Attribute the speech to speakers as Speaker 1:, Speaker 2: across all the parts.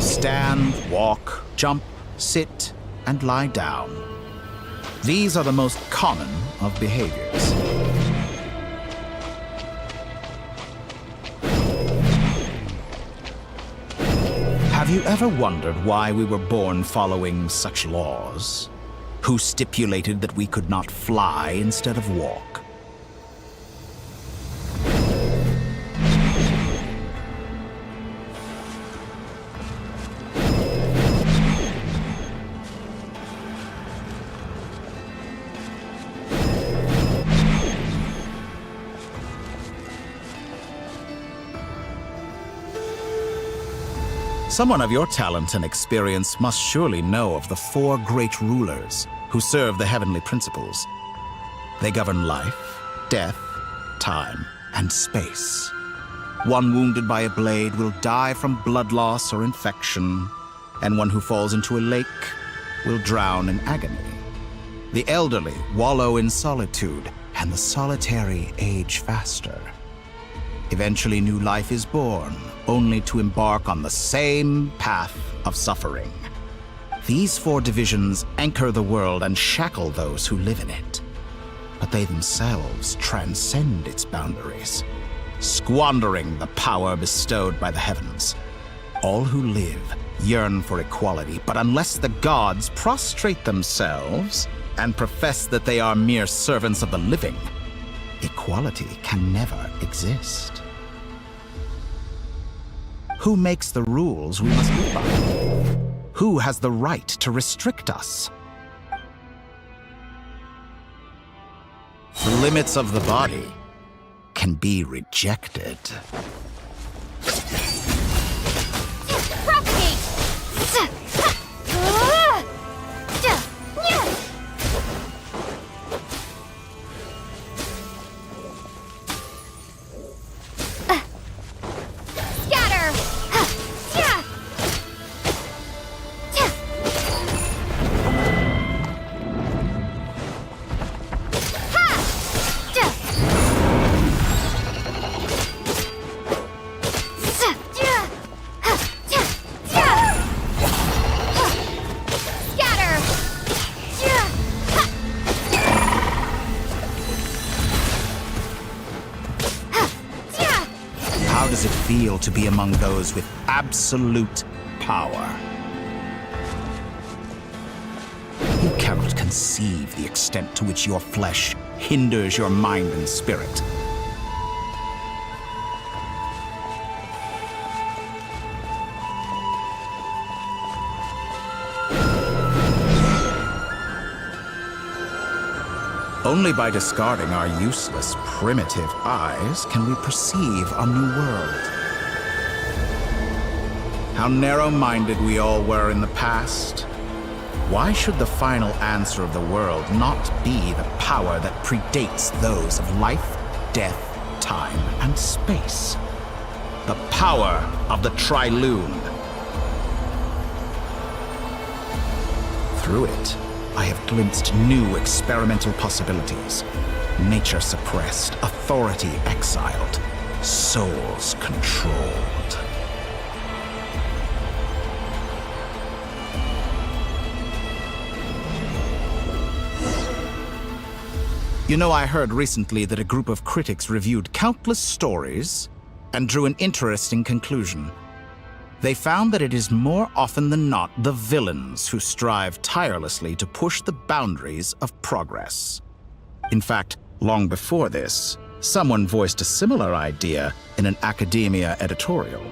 Speaker 1: stand, walk, jump, sit, and lie down. These are the most common of behaviors. Have you ever wondered why we were born following such laws? Who stipulated that we could not fly instead of walk? Someone of your talent and experience must surely know of the four great rulers who serve the heavenly principles. They govern life, death, time, and space. One wounded by a blade will die from blood loss or infection, and one who falls into a lake will drown in agony. The elderly wallow in solitude, and the solitary age faster. Eventually, new life is born, only to embark on the same path of suffering. These four divisions anchor the world and shackle those who live in it. But they themselves transcend its boundaries, squandering the power bestowed by the heavens. All who live yearn for equality, but unless the gods prostrate themselves and profess that they are mere servants of the living, equality can never exist. Who makes the rules we must live by? Who has the right to restrict us? The limits of the body can be rejected. How does it feel to be among those with absolute power? You cannot conceive the extent to which your flesh hinders your mind and spirit. Only by discarding our useless, primitive eyes can we perceive a new world. How narrow-minded we all were in the past. Why should the final answer of the world not be the power that predates those of life, death, time, and space? The power of the Trilune. Through it, I have glimpsed new experimental possibilities. Nature suppressed, authority exiled, souls controlled. You know, I heard recently that a group of critics reviewed countless stories and drew an interesting conclusion. They found that it is more often than not the villains who strive tirelessly to push the boundaries of progress. In fact, long before this, someone voiced a similar idea in an academia editorial.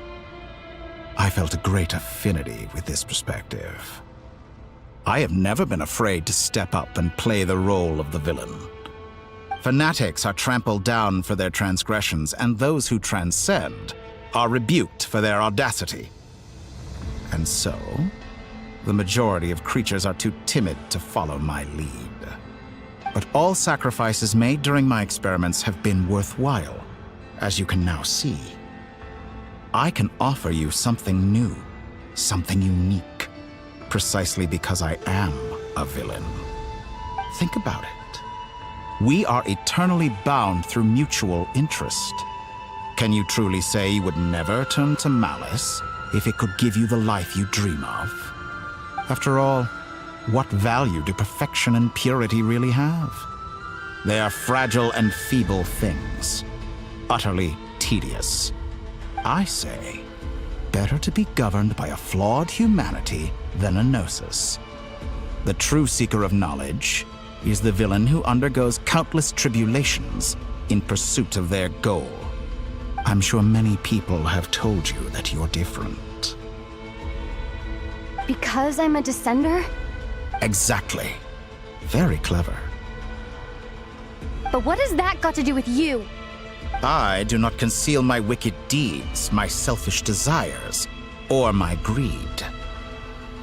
Speaker 1: I felt a great affinity with this perspective. I have never been afraid to step up and play the role of the villain. Fanatics are trampled down for their transgressions, and those who transcend are rebuked for their audacity. And so, the majority of creatures are too timid to follow my lead. But all sacrifices made during my experiments have been worthwhile, as you can now see. I can offer you something new, something unique, precisely because I am a villain. Think about it. We are eternally bound through mutual interest. Can you truly say you would never turn to malice if it could give you the life you dream of? After all, what value do perfection and purity really have? They are fragile and feeble things, utterly tedious. I say, better to be governed by a flawed humanity than a gnosis. The true seeker of knowledge is the villain who undergoes countless tribulations in pursuit of their goal. I'm sure many people have told you that you're different.
Speaker 2: Because I'm a descender?
Speaker 1: Exactly. Very clever.
Speaker 2: But what has that got to do with you?
Speaker 1: I do not conceal my wicked deeds, my selfish desires, or my greed.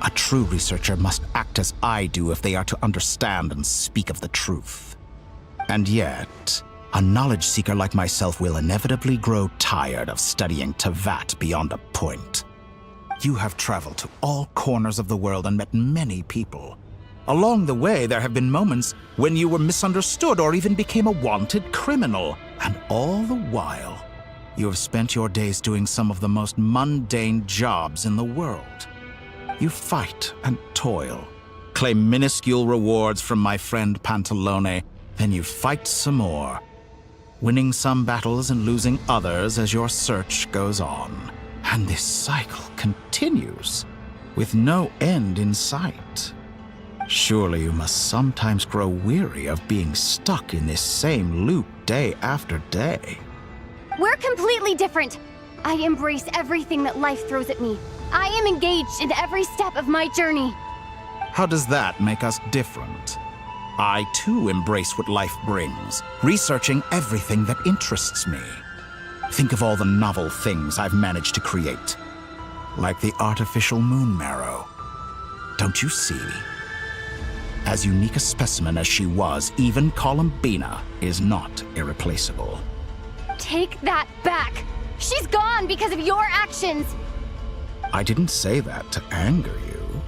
Speaker 1: A true researcher must act as I do if they are to understand and speak of the truth. And yet, a knowledge seeker like myself will inevitably grow tired of studying Tevat beyond a point. You have traveled to all corners of the world and met many people. Along the way, there have been moments when you were misunderstood or even became a wanted criminal. And all the while, you have spent your days doing some of the most mundane jobs in the world. You fight and toil, claim minuscule rewards from my friend Pantalone, then you fight some more, winning some battles and losing others as your search goes on. And this cycle continues, with no end in sight. Surely you must sometimes grow weary of being stuck in this same loop day after day.
Speaker 2: We're completely different. I embrace everything that life throws at me. I am engaged in every step of my journey.
Speaker 1: How does that make us different? I too embrace what life brings, researching everything that interests me. Think of all the novel things I've managed to create, like the artificial moon marrow. Don't you see? As unique a specimen as she was, even Columbina is not irreplaceable.
Speaker 2: Take that back! She's gone because of your actions!
Speaker 1: I didn't say that to anger you.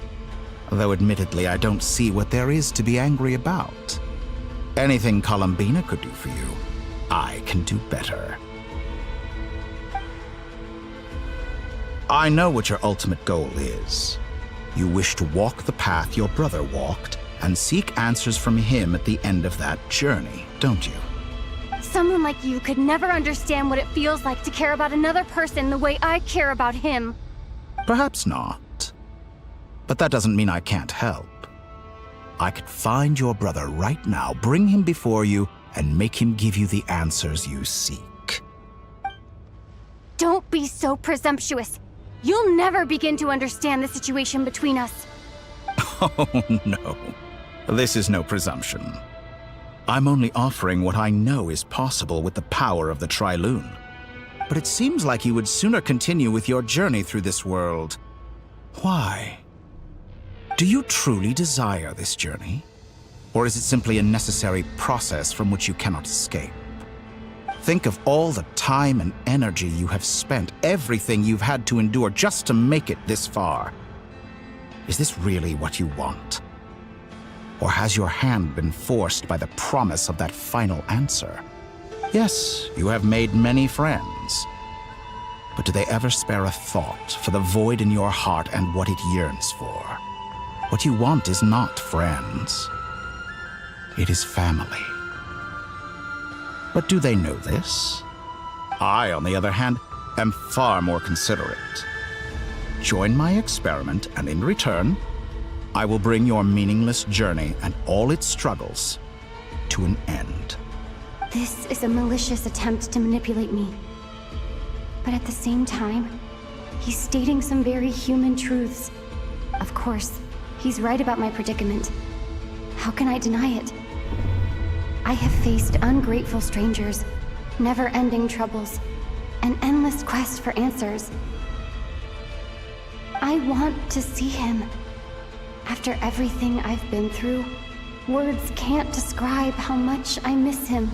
Speaker 1: Though admittedly, I don't see what there is to be angry about. Anything Columbina could do for you, I can do better. I know what your ultimate goal is. You wish to walk the path your brother walked and seek answers from him at the end of that journey, don't you?
Speaker 2: Someone like you could never understand what it feels like to care about another person the way I care about him.
Speaker 1: Perhaps not. But that doesn't mean I can't help. I could find your brother right now, bring him before you, and make him give you the answers you seek.
Speaker 2: Don't be so presumptuous. You'll never begin to understand the situation between us.
Speaker 1: Oh, no. This is no presumption. I'm only offering what I know is possible with the power of the Trilune. But it seems like you would sooner continue with your journey through this world. Why? Do you truly desire this journey? Or is it simply a necessary process from which you cannot escape? Think of all the time and energy you have spent, everything you've had to endure just to make it this far. Is this really what you want? Or has your hand been forced by the promise of that final answer? Yes, you have made many friends. But do they ever spare a thought for the void in your heart and what it yearns for? What you want is not friends. It is family. But do they know this? I, on the other hand, am far more considerate. Join my experiment, and in return, I will bring your meaningless journey and all its struggles to an end.
Speaker 2: This is a malicious attempt to manipulate me. But at the same time, he's stating some very human truths. Of course, he's right about my predicament. How can I deny it? I have faced ungrateful strangers, never-ending troubles, an endless quest for answers. I want to see him. After everything I've been through, words can't describe how much I miss him,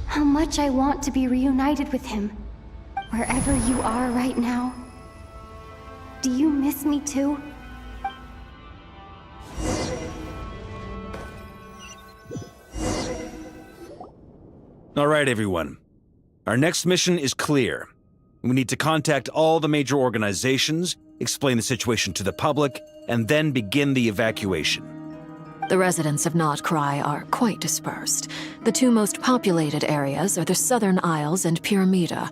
Speaker 2: how much I want to be reunited with him. Wherever you are right now, do you miss me too?
Speaker 3: All right, everyone. Our next mission is clear. We need to contact all the major organizations, explain the situation to the public, and then begin the evacuation.
Speaker 4: The residents of Notcry are quite dispersed. The two most populated areas are the Southern Isles and Pyramida.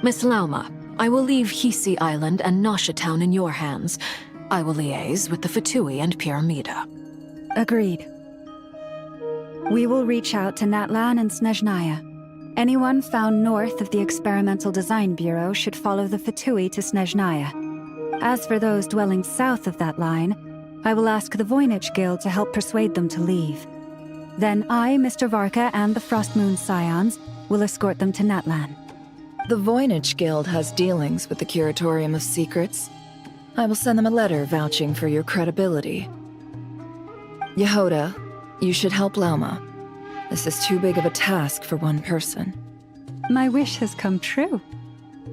Speaker 4: Miss Lauma, I will leave Hisi Island and Nasha Town in your hands. I will liaise with the Fatui and Pyramida.
Speaker 5: Agreed. We will reach out to Natlan and Snezhnaya. Anyone found north of the Experimental Design Bureau should follow the Fatui to Snezhnaya. As for those dwelling south of that line, I will ask the Voynich Guild to help persuade them to leave. Then I, Mr. Varka, and the Frostmoon Scions will escort them to Natlan.
Speaker 4: The Voynich Guild has dealings with the Curatorium of Secrets. I will send them a letter vouching for your credibility. Yehoda, you should help Lauma. This is too big of a task for one person.
Speaker 5: My wish has come true.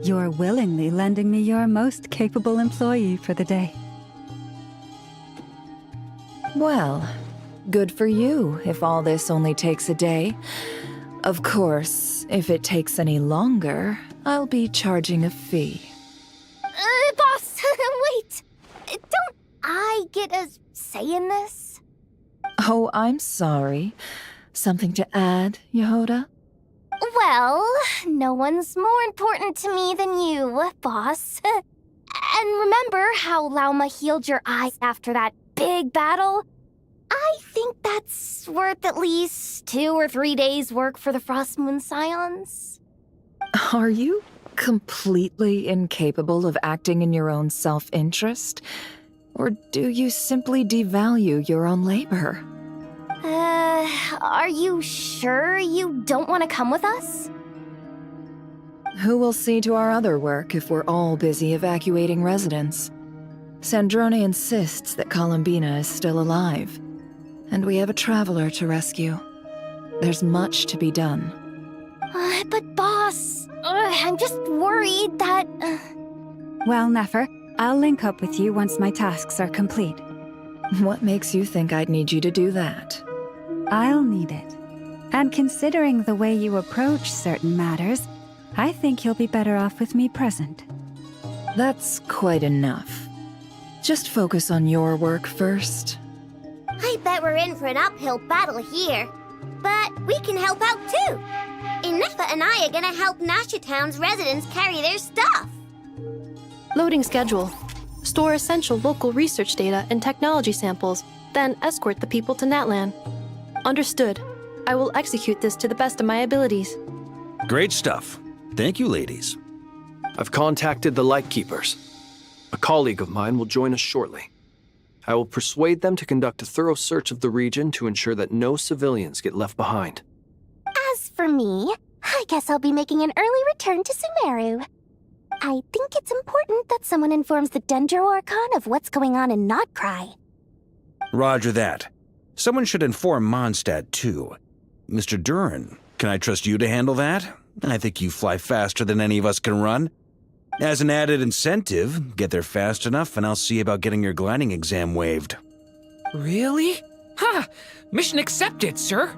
Speaker 5: You're willingly lending me your most capable employee for the day.
Speaker 4: Well, good for you if all this only takes a day. Of course, if it takes any longer, I'll be charging a fee.
Speaker 2: Boss, wait! Don't I get a say in this?
Speaker 4: Oh, I'm sorry. Something to add, Yehoda?
Speaker 2: Well, no one's more important to me than you, boss. And remember how Lauma healed your eyes after that big battle? I think that's worth at least 2 or 3 days' work for the Frostmoon Scions.
Speaker 4: Are you completely incapable of acting in your own self-interest? Or do you simply devalue your own labor?
Speaker 2: Are you sure you don't want to come with us?
Speaker 4: Who will see to our other work if we're all busy evacuating residents? Sandrone insists that Columbina is still alive, and we have a traveler to rescue. There's much to be done.
Speaker 2: But boss, I'm just worried that...
Speaker 5: Well, Nefer, I'll link up with you once my tasks are complete.
Speaker 4: What makes you think I'd need you to do that?
Speaker 5: I'll need it. And considering the way you approach certain matters, I think you'll be better off with me present.
Speaker 4: That's quite enough. Just focus on your work first.
Speaker 6: I bet we're in for an uphill battle here. But we can help out too. Inefa and I are gonna help Nasha Town's residents carry their stuff.
Speaker 7: Loading schedule. Store essential local research data and technology samples, then escort the people to Natlan. Understood. I will execute this to the best of my abilities.
Speaker 3: Great stuff. Thank you, ladies.
Speaker 8: I've contacted the Lightkeepers. A colleague of mine will join us shortly. I will persuade them to conduct a thorough search of the region to ensure that no civilians get left behind.
Speaker 2: As for me, I guess I'll be making an early return to Sumeru. I think it's important that someone informs the Dendro Archon of what's going on in Notcry.
Speaker 3: Roger that. Someone should inform Mondstadt, too. Mr. Duran, can I trust you to handle that? I think you fly faster than any of us can run. As an added incentive, get there fast enough and I'll see about getting your gliding exam waived.
Speaker 9: Really? Ha! Mission accepted, sir.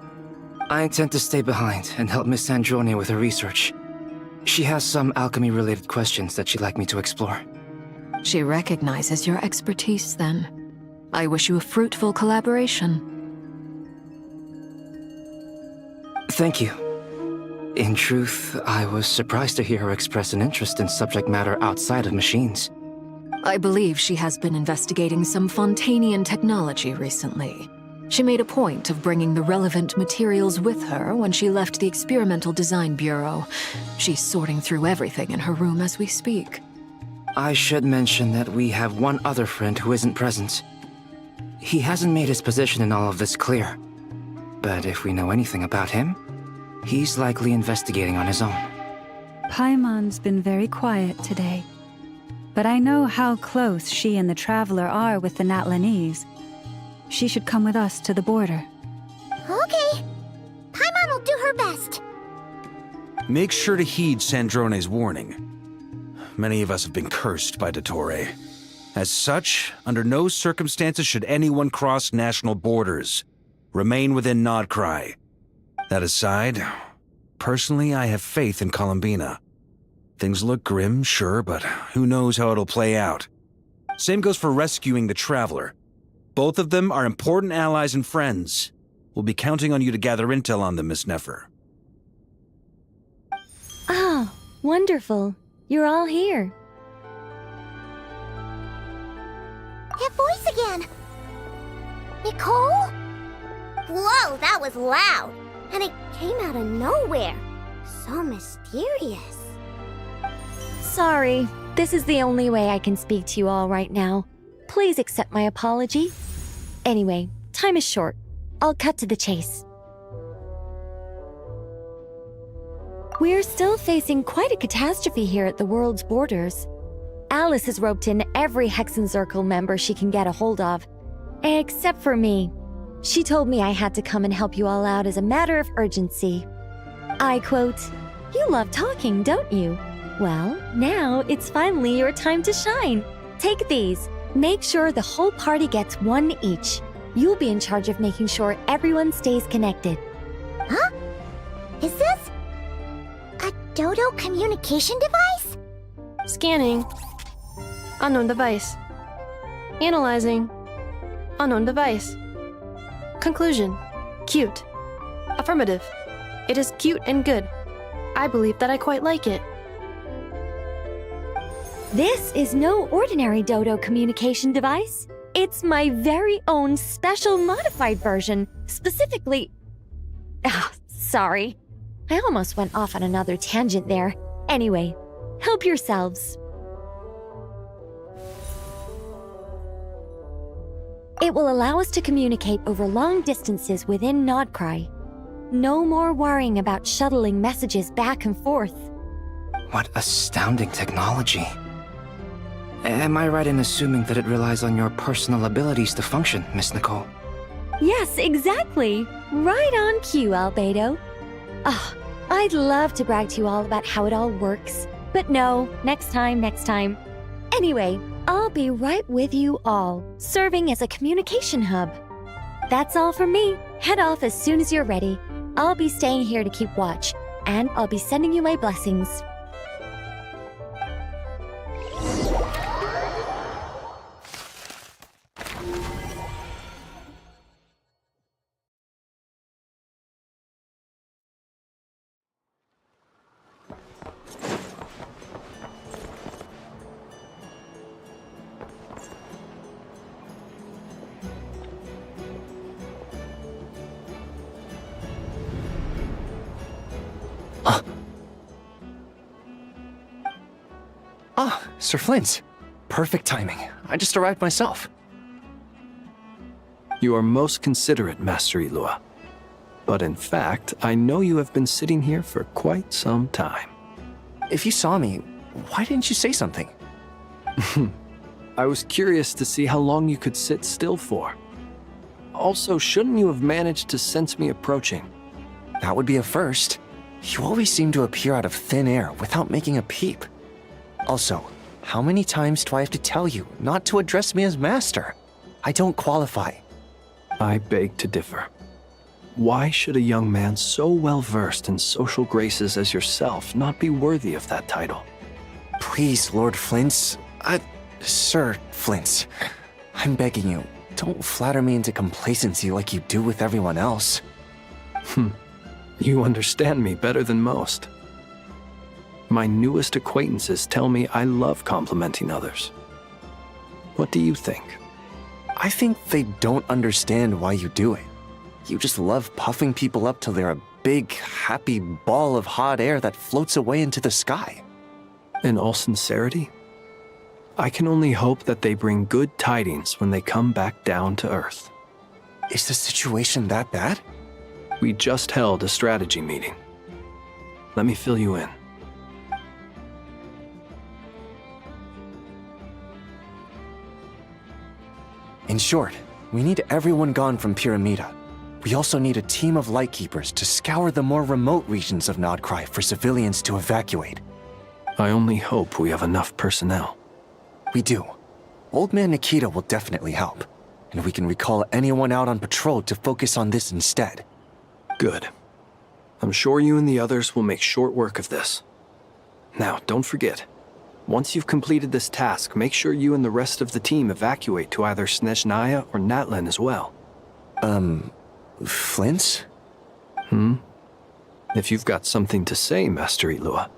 Speaker 10: I intend to stay behind and help Miss Sandrone with her research. She has some alchemy-related questions that she'd like me to explore.
Speaker 4: She recognizes your expertise, then. I wish you a fruitful collaboration.
Speaker 10: Thank you. In truth, I was surprised to hear her express an interest in subject matter outside of machines.
Speaker 4: I believe she has been investigating some Fontanian technology recently. She made a point of bringing the relevant materials with her when she left the Experimental Design Bureau. She's sorting through everything in her room as we speak.
Speaker 10: I should mention that we have one other friend who isn't present. He hasn't made his position in all of this clear. But if we know anything about him, he's likely investigating on his own.
Speaker 5: Paimon's been very quiet today. But I know how close she and the Traveler are with the Natlanese. She should come with us to the border.
Speaker 6: Okay. Paimon will do her best.
Speaker 3: Make sure to heed Sandrone's warning. Many of us have been cursed by Dottore. As such, under no circumstances should anyone cross national borders. Remain within Notcry. That aside, Personally, I have faith in Columbina. Things look grim, sure, but who knows how it'll play out. Same goes for rescuing the Traveler. Both of them are important allies and friends. We'll be counting on you to gather intel on them, Miss Nefer.
Speaker 5: Ah, wonderful. You're all here.
Speaker 6: That voice again! Nicole? Whoa, that was loud! And it came out of nowhere. So mysterious.
Speaker 5: Sorry, this is the only way I can speak to you all right now. Please accept my apology. Anyway, time is short. I'll cut to the chase. We're still facing quite a catastrophe here at the world's borders. Alice has roped in every Hexencircle member she can get a hold of. Except for me. She told me I had to come and help you all out as a matter of urgency. I quote, "You love talking, don't you? Well, now it's finally your time to shine. Take these. Make sure the whole party gets one each. You'll be in charge of making sure everyone stays connected."
Speaker 6: Huh? Is this a Dodo communication device?
Speaker 7: Scanning. Unknown device. Analyzing. Unknown device. Conclusion. Cute. Affirmative. It is cute and good. I believe that I quite like it.
Speaker 5: This is no ordinary Dodo communication device. It's my very own special modified version, specifically... Ah, sorry. I almost went off on another tangent there. Anyway, help yourselves. It will allow us to communicate over long distances within Nodcry. No more worrying about shuttling messages back and forth.
Speaker 10: What astounding technology. Am I right in assuming that it relies on your personal abilities to function, Miss Nicole?
Speaker 5: Yes, exactly. Right on cue, Albedo. Ah, I'd love to brag to you all about how it all works. But no, next time. Anyway, I'll be right with you all, serving as a communication hub. That's all from me. Head off as soon as you're ready. I'll be staying here to keep watch, and I'll be sending you my blessings.
Speaker 10: Sir Flint. Perfect timing. I just arrived myself.
Speaker 8: You are most considerate, Master Ilua. But in fact, I know you have been sitting here for quite some time.
Speaker 10: If you saw me, why didn't you say something?
Speaker 8: I was curious to see how long you could sit still for. Also, shouldn't you have managed to sense me approaching?
Speaker 10: That would be a first. You always seem to appear out of thin air without making a peep. Also, how many times do I have to tell you not to address me as master? I don't qualify.
Speaker 8: I beg to differ. Why should a young man so well versed in social graces as yourself not be worthy of that title?
Speaker 10: Please, Lord Flint's... Sir Flint's. I'm begging you, don't flatter me into complacency like you do with everyone else.
Speaker 8: You understand me better than most. My newest acquaintances tell me I love complimenting others. What do you think?
Speaker 10: I think they don't understand why you do it. You just love puffing people up till they're a big, happy ball of hot air that floats away into the sky.
Speaker 8: In all sincerity, I can only hope that they bring good tidings when they come back down to Earth.
Speaker 10: Is the situation that bad?
Speaker 8: We just held a strategy meeting. Let me fill you in.
Speaker 10: In short, we need everyone gone from Pyramida. We also need a team of Lightkeepers to scour the more remote regions of Nodcry for civilians to evacuate.
Speaker 8: I only hope we have enough personnel.
Speaker 10: We do. Old Man Nikita will definitely help, and we can recall anyone out on patrol to focus on this instead.
Speaker 8: Good. I'm sure you and the others will make short work of this. Now, don't forget, once you've completed this task, make sure you and the rest of the team evacuate to either Snezhnaya or Natlan as well.
Speaker 11: Flint?
Speaker 8: If you've got something to say, Master Ilua,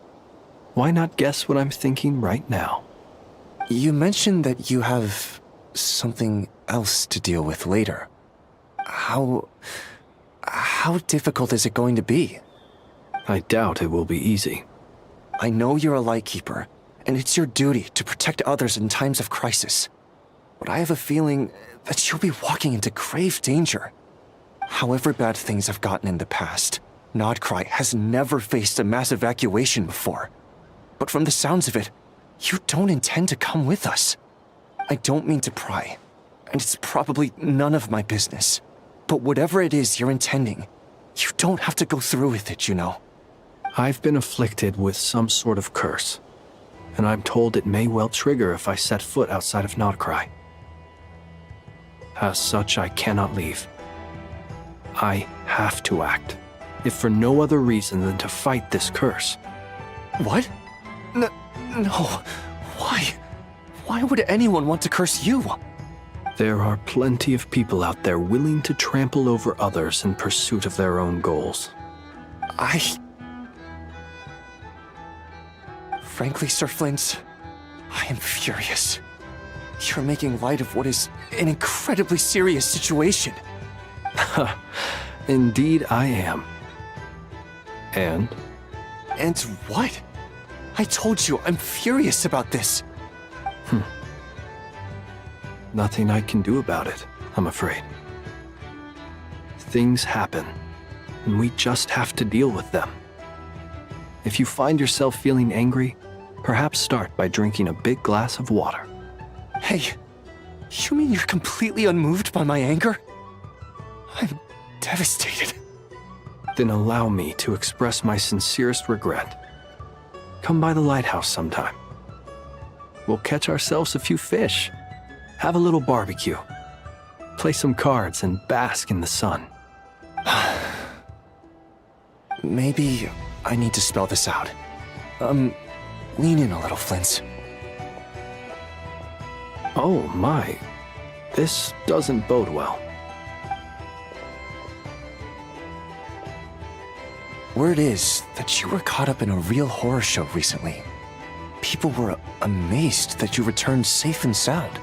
Speaker 8: why not guess what I'm thinking right now?
Speaker 11: You mentioned that you have something else to deal with later. How difficult is it going to be?
Speaker 8: I doubt it will be easy.
Speaker 11: I know you're a Lightkeeper, and it's your duty to protect others in times of crisis. But I have a feeling that you'll be walking into grave danger. However bad things have gotten in the past, Nodcry has never faced a mass evacuation before. But from the sounds of it, you don't intend to come with us. I don't mean to pry, and it's probably none of my business. But whatever it is you're intending, you don't have to go through with it, you know.
Speaker 8: I've been afflicted with some sort of curse, and I'm told it may well trigger if I set foot outside of Nodcry. As such, I cannot leave. I have to act, if for no other reason than to fight this curse.
Speaker 11: What? No. Why? Why would anyone want to curse you?
Speaker 8: There are plenty of people out there willing to trample over others in pursuit of their own goals.
Speaker 11: Frankly, Sir Flint, I am furious. You're making light of what is an incredibly serious situation.
Speaker 8: Indeed I am. And?
Speaker 11: And what? I told you I'm furious about this.
Speaker 8: Nothing I can do about it, I'm afraid. Things happen, and we just have to deal with them. If you find yourself feeling angry, perhaps start by drinking a big glass of water.
Speaker 11: Hey, you mean you're completely unmoved by my anger? I'm devastated.
Speaker 8: Then allow me to express my sincerest regret. Come by the lighthouse sometime. We'll catch ourselves a few fish, have a little barbecue, play some cards, and bask in the sun.
Speaker 11: Maybe I need to spell this out. Lean in a little, Flint.
Speaker 8: Oh my, this doesn't bode well.
Speaker 11: Word is that you were caught up in a real horror show recently. People were amazed that you returned safe and sound.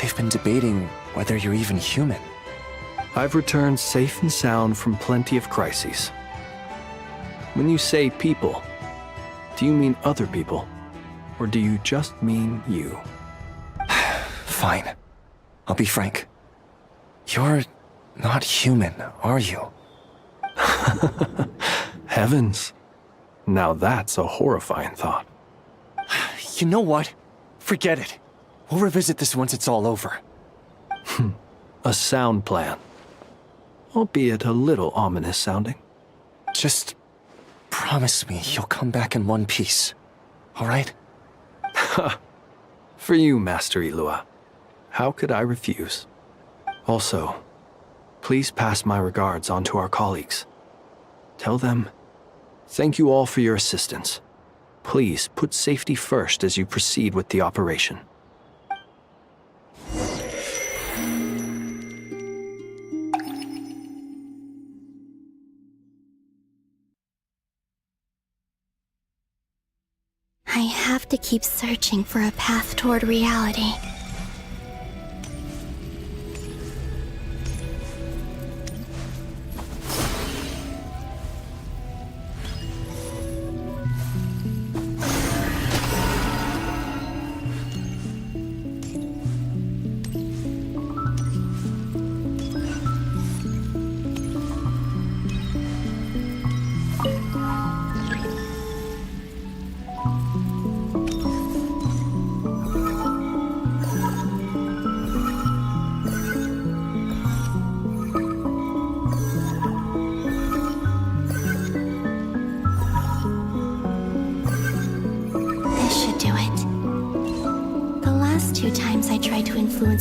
Speaker 11: They've been debating whether you're even human.
Speaker 8: I've returned safe and sound from plenty of crises. When you say people, do you mean other people? Or do you just mean you?
Speaker 11: Fine. I'll be frank. You're not human, are you?
Speaker 8: Heavens. Now that's a horrifying thought.
Speaker 11: You know what? Forget it. We'll revisit this once it's all over.
Speaker 8: A sound plan. Albeit a little ominous sounding.
Speaker 11: Just promise me you'll come back in one piece. All right?
Speaker 8: For you, Master Ilua. How could I refuse? Also, please pass my regards on to our colleagues. Tell them, thank you all for your assistance. Please put safety first as you proceed with the operation.
Speaker 6: I have to keep searching for a path toward reality.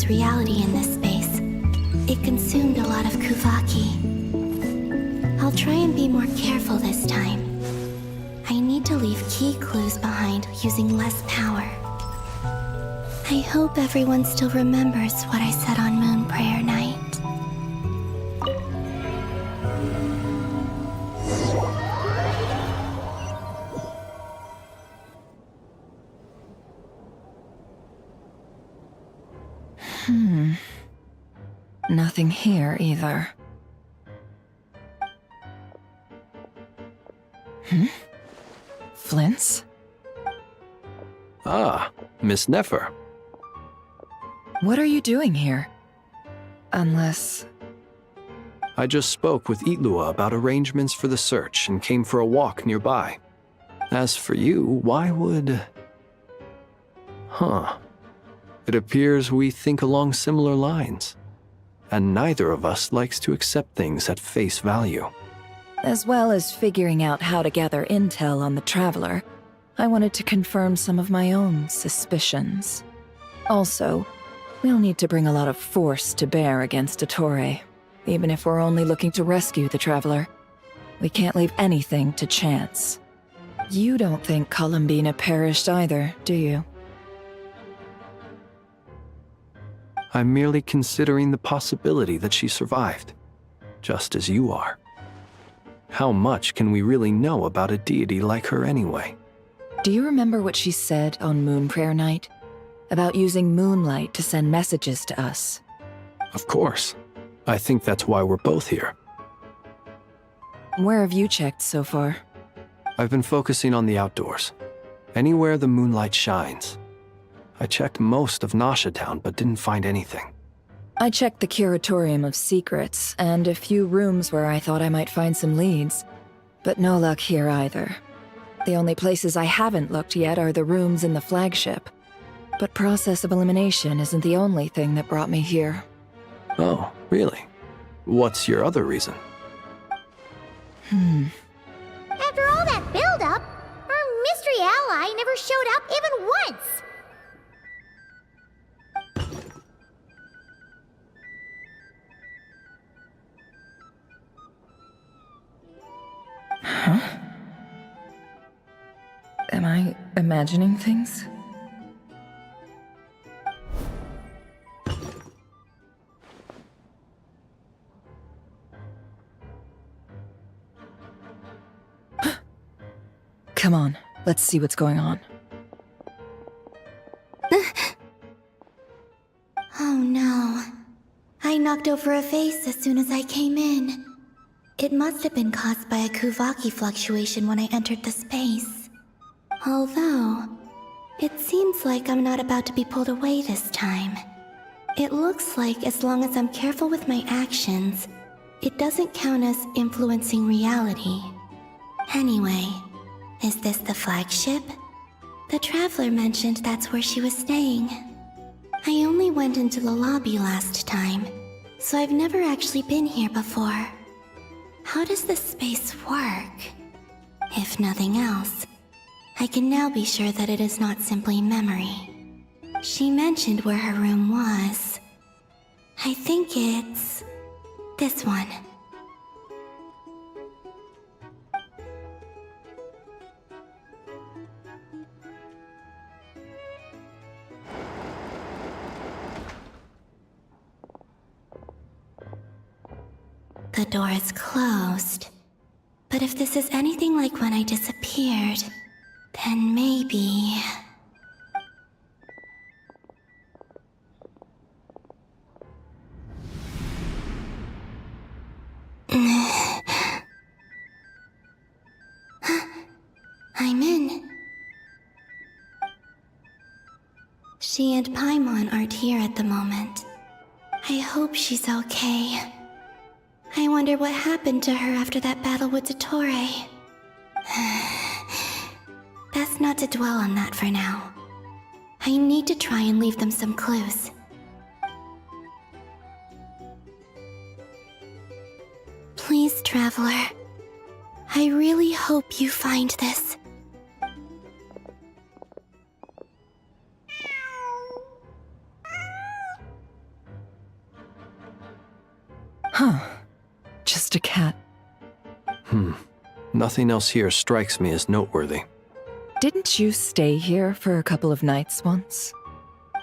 Speaker 6: Reality in this space. It consumed a lot of Kuvaki. I'll try and be more careful this time. I need to leave key clues behind using less power. I hope everyone still remembers what I said on Moon Prayer Night.
Speaker 12: Nothing here either. Flints?
Speaker 8: Ah, Miss Nefer.
Speaker 12: What are you doing here? Unless...
Speaker 8: I just spoke with Itlua about arrangements for the search and came for a walk nearby. As for you, why would... Huh. It appears we think along similar lines. And neither of us likes to accept things at face value.
Speaker 12: As well as figuring out how to gather intel on the Traveler, I wanted to confirm some of my own suspicions. Also, we'll need to bring a lot of force to bear against Ettore, even if we're only looking to rescue the Traveler. We can't leave anything to chance. You don't think Columbina perished either, do you?
Speaker 8: I'm merely considering the possibility that she survived, just as you are. How much can we really know about a deity like her anyway?
Speaker 12: Do you remember what she said on Moon Prayer Night? About using moonlight to send messages to us?
Speaker 8: Of course. I think that's why we're both here.
Speaker 12: Where have you checked so far?
Speaker 8: I've been focusing on the outdoors. Anywhere the moonlight shines. I checked most of Nasha Town, but didn't find anything.
Speaker 12: I checked the Curatorium of Secrets, and a few rooms where I thought I might find some leads. But no luck here either. The only places I haven't looked yet are the rooms in the flagship. But process of elimination isn't the only thing that brought me here.
Speaker 8: Oh, really? What's your other reason?
Speaker 6: After all that build-up, our mystery ally never showed up even once!
Speaker 12: Am I imagining things? Come on, let's see what's going on.
Speaker 6: Oh no. I knocked over a vase as soon as I came in. It must have been caused by a Kuvaki fluctuation when I entered the space. Although, it seems like I'm not about to be pulled away this time. It looks like as long as I'm careful with my actions, it doesn't count as influencing reality. Anyway, is this the flagship? The Traveler mentioned that's where she was staying. I only went into the lobby last time, so I've never actually been here before. How does this space work? If nothing else, I can now be sure that it is not simply memory. She mentioned where her room was. I think it's... this one. The door is closed. But if this is anything like when I disappeared, then maybe... I'm in. She and Paimon aren't here at the moment. I hope she's okay. I wonder what happened to her after that battle with Ettore. Best not to dwell on that for now. I need to try and leave them some clues. Please, Traveler. I really hope you find this.
Speaker 12: Huh. Just a cat.
Speaker 8: Nothing else here strikes me as noteworthy.
Speaker 12: Didn't you stay here for a couple of nights once?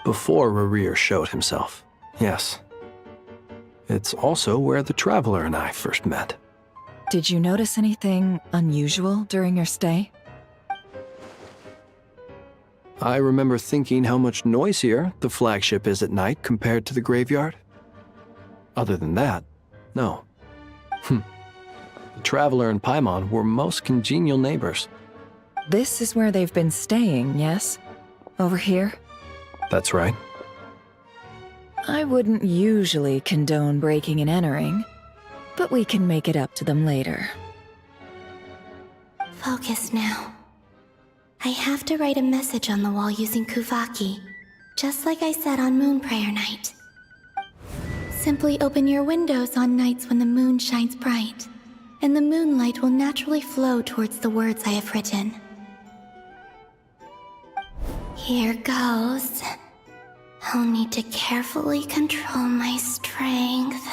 Speaker 8: Before Rerir showed himself, yes. It's also where the Traveler and I first met.
Speaker 12: Did you notice anything unusual during your stay?
Speaker 8: I remember thinking how much noisier the flagship is at night compared to the graveyard. Other than that, no. The Traveler and Paimon were most congenial neighbors.
Speaker 12: This is where they've been staying, yes? Over here?
Speaker 8: That's right.
Speaker 12: I wouldn't usually condone breaking and entering, but we can make it up to them later.
Speaker 6: Focus now. I have to write a message on the wall using Kuvaki, just like I said on Moon Prayer Night. Simply open your windows on nights when the moon shines bright, and the moonlight will naturally flow towards the words I have written. Here goes. I'll need to carefully control my strength.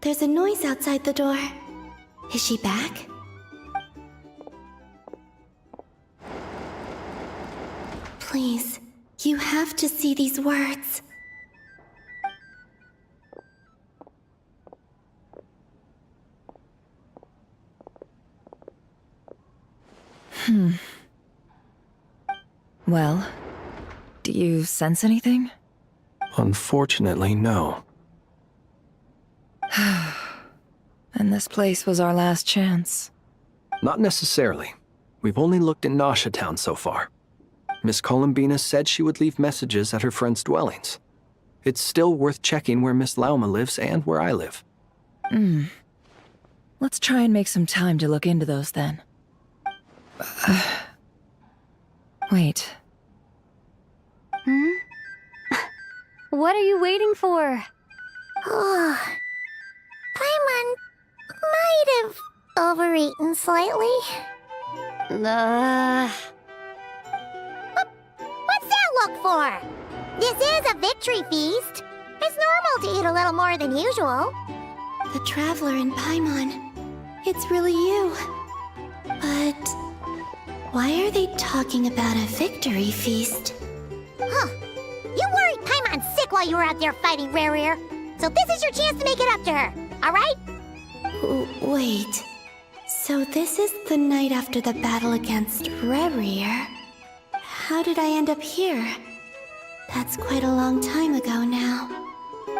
Speaker 6: There's a noise outside the door. Is she back? Please, you have to see these words.
Speaker 12: Well, do you sense anything?
Speaker 8: Unfortunately, no.
Speaker 12: And this place was our last chance.
Speaker 8: Not necessarily. We've only looked in Nasha Town so far. Miss Columbina said she would leave messages at her friends' dwellings. It's still worth checking where Miss Lauma lives and where I live.
Speaker 12: Let's try and make some time to look into those then. Wait.
Speaker 2: What are you waiting for?
Speaker 6: Paimon might have overeaten slightly. What's that look for? This is a victory feast. It's normal to eat a little more than usual. The Traveler and Paimon. It's really you. But why are they talking about a victory feast? Huh. You worried Paimon sick while you were out there fighting Rerir. So this is your chance to make it up to her, alright? Wait. So this is the night after the battle against Rerir. How did I end up here? That's quite a long time ago now.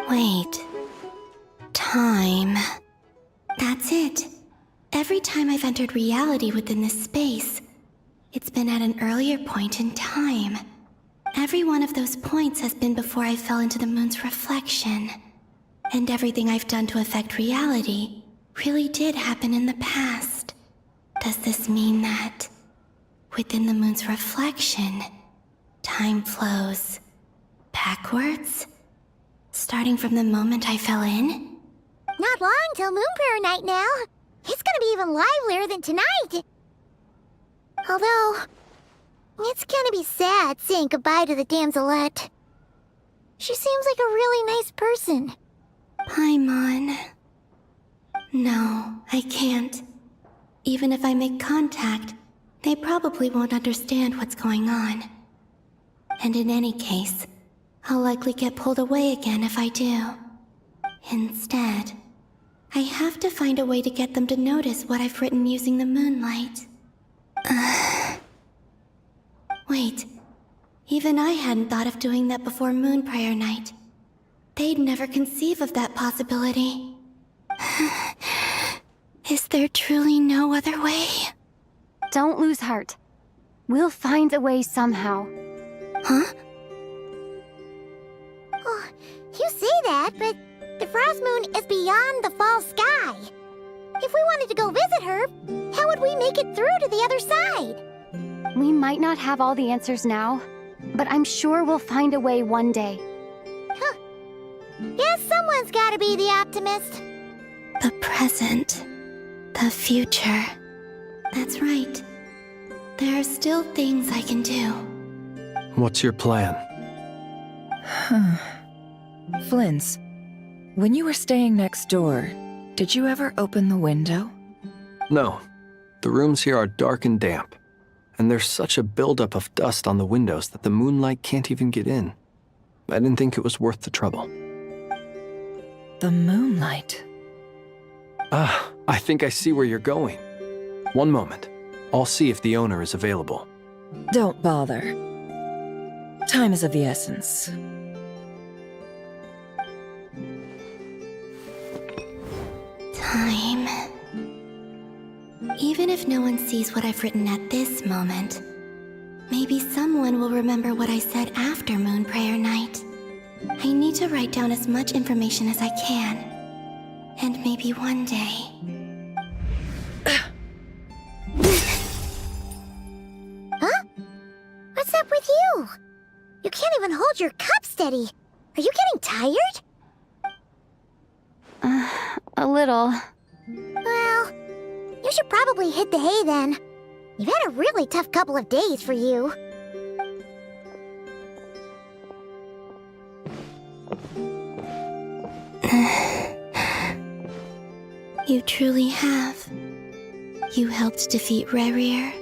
Speaker 6: Wait. Time. That's it. Every time I've entered reality within this space, it's been at an earlier point in time. Every one of those points has been before I fell into the moon's reflection. And everything I've done to affect reality really did happen in the past. Does this mean that within the moon's reflection, time flows backwards? Starting from the moment I fell in? Not long till Moon Prayer Night now. It's gonna be even livelier than tonight. Although, it's gonna be sad saying goodbye to the damselette. She seems like a really nice person. Paimon. No, I can't. Even if I make contact, they probably won't understand what's going on. And in any case, I'll likely get pulled away again if I do. Instead, I have to find a way to get them to notice what I've written using the moonlight. Wait. Even I hadn't thought of doing that before Moon Prayer Night. They'd never conceive of that possibility. Is there truly no other way?
Speaker 2: Don't lose heart. We'll find a way somehow.
Speaker 6: Huh?
Speaker 13: Oh, you say that, but the Frost Moon is beyond the fall sky. If we wanted to go visit her, how would we make it through to the other side?
Speaker 2: We might not have all the answers now, but I'm sure we'll find a way one day.
Speaker 13: Huh. Guess someone's gotta be the optimist.
Speaker 6: The present. The future. That's right. There are still things I can do.
Speaker 8: What's your plan?
Speaker 12: Flint's, when you were staying next door, did you ever open the window?
Speaker 8: No. The rooms here are dark and damp, and there's such a buildup of dust on the windows that the moonlight can't even get in. I didn't think it was worth the trouble.
Speaker 12: The moonlight.
Speaker 8: Ah, I think I see where you're going. One moment. I'll see if the owner is available.
Speaker 12: Don't bother. Time is of the essence.
Speaker 6: Time. Even if no one sees what I've written at this moment, maybe someone will remember what I said after Moon Prayer Night. I need to write down as much information as I can. And maybe one day...
Speaker 13: Huh? What's up with you? You can't even hold your cup steady. Are you getting tired?
Speaker 2: A little.
Speaker 13: Well, you should probably hit the hay then. You've had a really tough couple of days for you.
Speaker 6: You truly have. You helped defeat Rerir,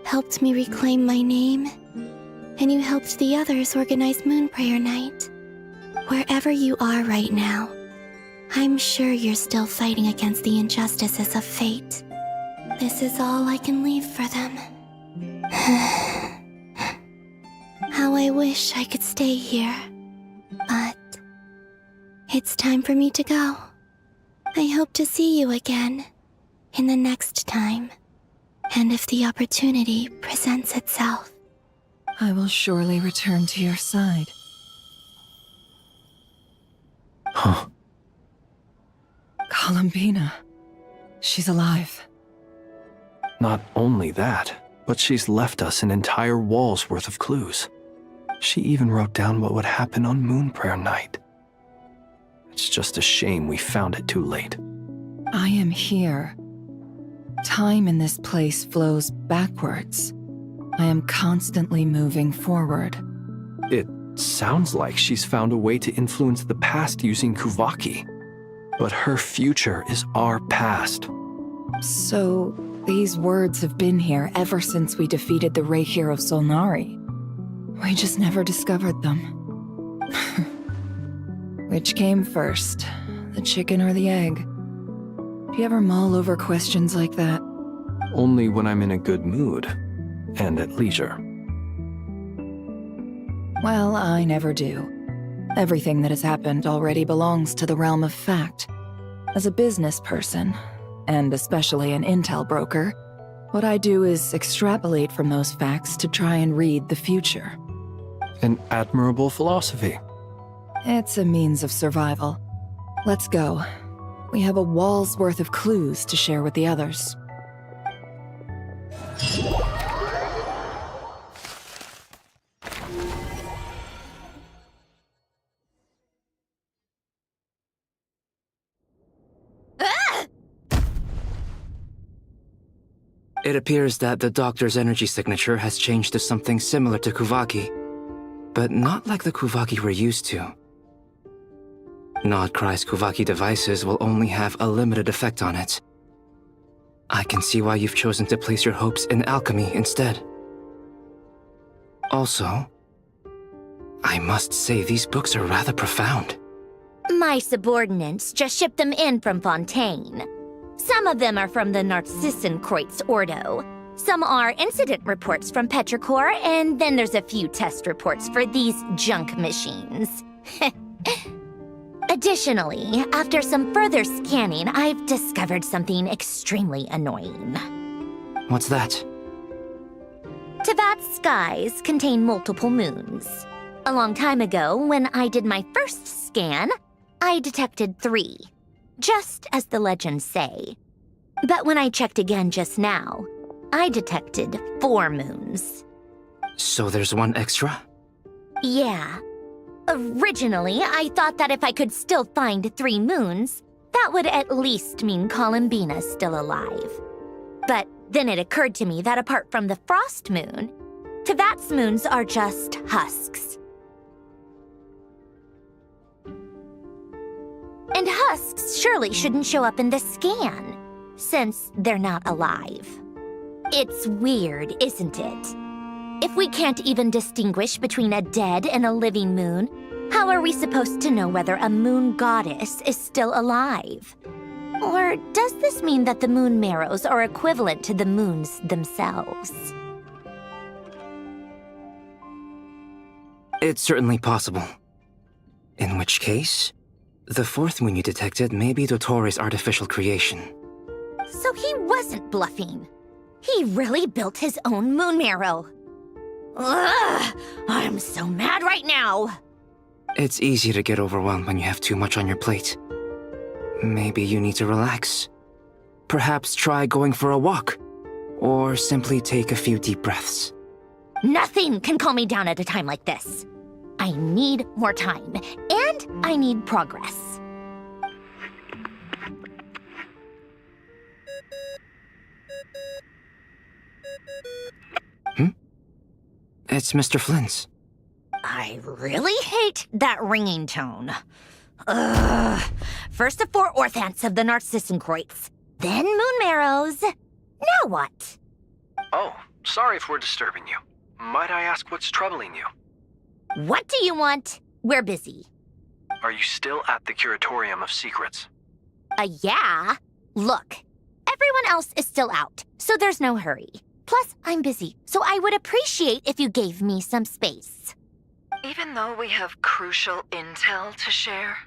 Speaker 6: helped me reclaim my name, and you helped the others organize Moon Prayer Night. Wherever you are right now, I'm sure you're still fighting against the injustices of fate. This is all I can leave for them. How I wish I could stay here. But it's time for me to go. I hope to see you again in the next time, and if the opportunity presents itself.
Speaker 12: I will surely return to your side.
Speaker 8: Huh.
Speaker 12: Columbina. She's alive.
Speaker 8: Not only that, but she's left us an entire wall's worth of clues. She even wrote down what would happen on Moon Prayer Night. It's just a shame we found it too late.
Speaker 12: I am here. Time in this place flows backwards. I am constantly moving forward.
Speaker 8: It sounds like she's found a way to influence the past using Kuvaki. But her future is our past.
Speaker 12: So, these words have been here ever since we defeated the Ray Hero Solnari. We just never discovered them. Which came first, the chicken or the egg? Do you ever mull over questions like that?
Speaker 8: Only when I'm in a good mood, and at leisure.
Speaker 12: Well, I never do. Everything that has happened already belongs to the realm of fact. As a business person, and especially an intel broker, what I do is extrapolate from those facts to try and read the future.
Speaker 8: An admirable philosophy.
Speaker 12: It's a means of survival. Let's go. We have a wall's worth of clues to share with the others.
Speaker 10: It appears that the doctor's energy signature has changed to something similar to Kuvaki, but not like the Kuvaki we're used to. Nodcry's Kuvaki devices will only have a limited effect on it. I can see why you've chosen to place your hopes in alchemy instead. Also, I must say these books are rather profound.
Speaker 13: My subordinates just shipped them in from Fontaine. Some of them are from the Narcissenkreuz Ordo. Some are incident reports from Petrichor, and then there's a few test reports for these junk machines. Additionally, after some further scanning, I've discovered something extremely annoying.
Speaker 10: What's that?
Speaker 13: Tevat's skies contain multiple moons. A long time ago, when I did my first scan, I detected 3, just as the legends say. But when I checked again just now, I detected 4 moons.
Speaker 10: So there's one extra?
Speaker 13: Yeah. Originally, I thought that if I could still find 3 moons, that would at least mean Columbina's still alive. But then it occurred to me that apart from the frost moon, Tevat's moons are just husks. And husks surely shouldn't show up in the scan, since they're not alive. It's weird, isn't it? If we can't even distinguish between a dead and a living moon, how are we supposed to know whether a moon goddess is still alive? Or does this mean that the moon marrows are equivalent to the moons themselves?
Speaker 10: It's certainly possible. In which case, the 4th moon you detected may be Dottore artificial creation.
Speaker 13: So he wasn't bluffing. He really built his own moon marrow. Ugh! I'm so mad right now!
Speaker 10: It's easy to get overwhelmed when you have too much on your plate. Maybe you need to relax. Perhaps try going for a walk, or simply take a few deep breaths.
Speaker 13: Nothing can calm me down at a time like this. I need more time, and I need progress.
Speaker 10: It's Mr. Flynn's.
Speaker 13: I really hate that ringing tone. Ugh. First the 4 orthants of the Narcissenkreuz, then moon marrows. Now what?
Speaker 8: Oh, sorry if we're disturbing you. Might I ask what's troubling you?
Speaker 13: What do you want? We're busy.
Speaker 8: Are you still at the Curatorium of Secrets?
Speaker 13: Yeah. Look, everyone else is still out, so there's no hurry. Plus, I'm busy, so I would appreciate if you gave me some space.
Speaker 14: Even though we have crucial intel to share?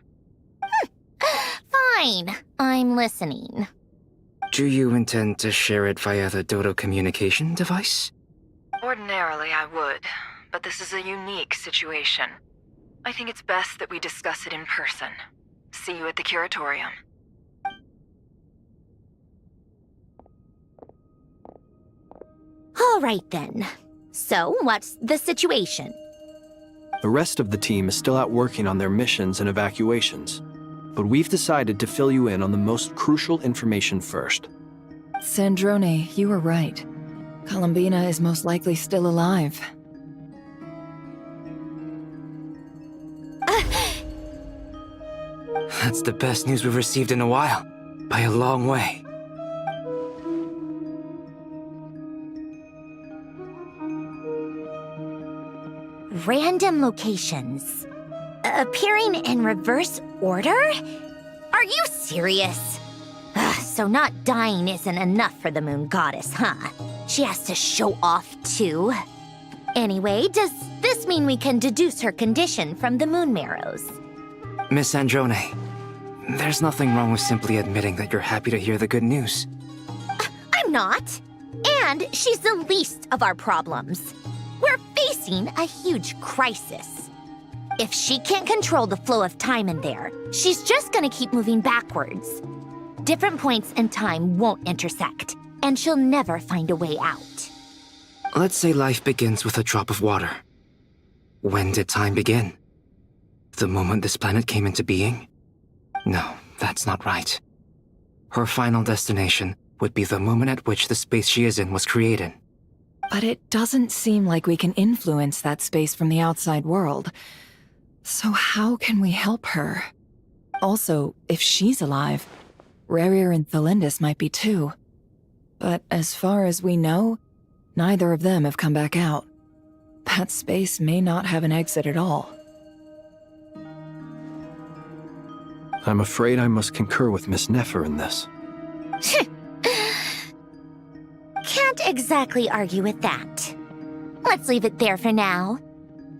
Speaker 13: Fine, I'm listening.
Speaker 10: Do you intend to share it via the Dodo communication device?
Speaker 14: Ordinarily I would, but this is a unique situation. I think it's best that we discuss it in person. See you at the Curatorium.
Speaker 13: All right then. So, what's the situation?
Speaker 8: The rest of the team is still out working on their missions and evacuations, but we've decided to fill you in on the most crucial information first.
Speaker 12: Sandrone, you were right. Columbina is most likely still alive.
Speaker 10: That's the best news we've received in a while, by a long way.
Speaker 13: Random locations. Appearing in reverse order? Are you serious? So not dying isn't enough for the moon goddess, huh? She has to show off too. Anyway, does this mean we can deduce her condition from the moon marrows?
Speaker 10: Miss Androne, there's nothing wrong with simply admitting that you're happy to hear the good news.
Speaker 13: I'm not. And she's the least of our problems. We're facing a huge crisis. If she can't control the flow of time in there, she's just gonna keep moving backwards. Different points in time won't intersect, and she'll never find a way out.
Speaker 10: Let's say life begins with a drop of water. When did time begin? The moment this planet came into being? No, that's not right. Her final destination would be the moment at which the space she is in was created.
Speaker 12: But it doesn't seem like we can influence that space from the outside world. So how can we help her? Also, if she's alive, Rerir and Thalindis might be too. But as far as we know, neither of them have come back out. That space may not have an exit at all.
Speaker 8: I'm afraid I must concur with Miss Nefer in this.
Speaker 13: Can't exactly argue with that. Let's leave it there for now.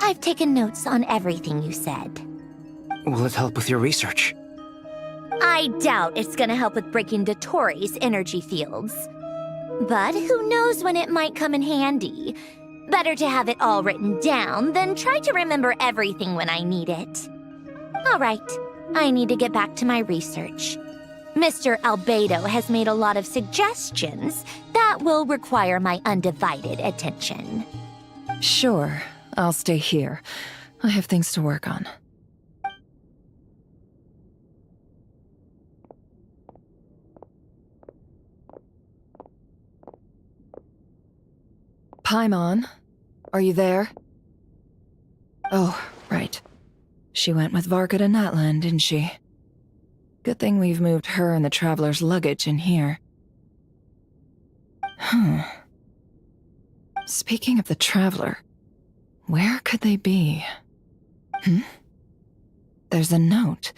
Speaker 13: I've taken notes on everything you said.
Speaker 10: Will it help with your research?
Speaker 13: I doubt it's gonna help with breaking Dotori's energy fields. But who knows when it might come in handy. Better to have it all written down than try to remember everything when I need it. Alright, I need to get back to my research. Mr. Albedo has made a lot of suggestions that will require my undivided attention.
Speaker 12: Sure, I'll stay here. I have things to work on. Paimon, are you there? Oh, right. She went with Varka to Natlan, didn't she? Good thing we've moved her and the Traveler's luggage in here. Speaking of the Traveler, where could they be? There's a note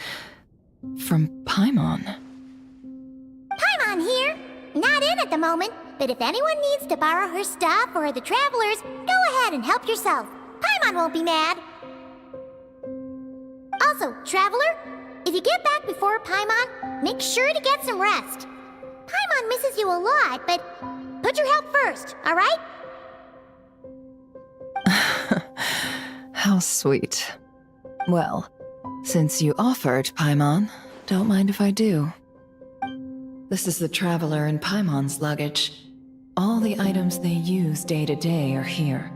Speaker 12: from Paimon.
Speaker 6: Paimon here. Not in at the moment, but if anyone needs to borrow her stuff or the Travelers, go ahead and help yourself. Paimon won't be mad. Also, Traveler, if you get back before Paimon, make sure to get some rest. Paimon misses you a lot, but put your health first, alright?
Speaker 12: How sweet. Well, since you offered, Paimon, don't mind if I do. This is the Traveler and Paimon's luggage. All the items they use day to day are here.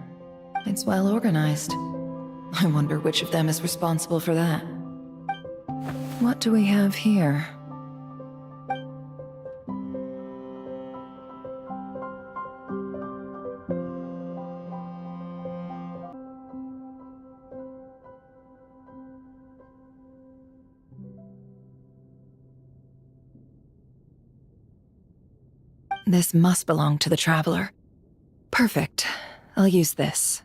Speaker 12: It's well organized. I wonder which of them is responsible for that. What do we have here? This must belong to the Traveler. Perfect. I'll use this.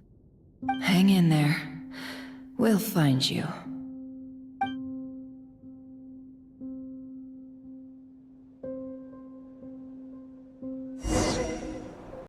Speaker 12: Hang in there. We'll find you.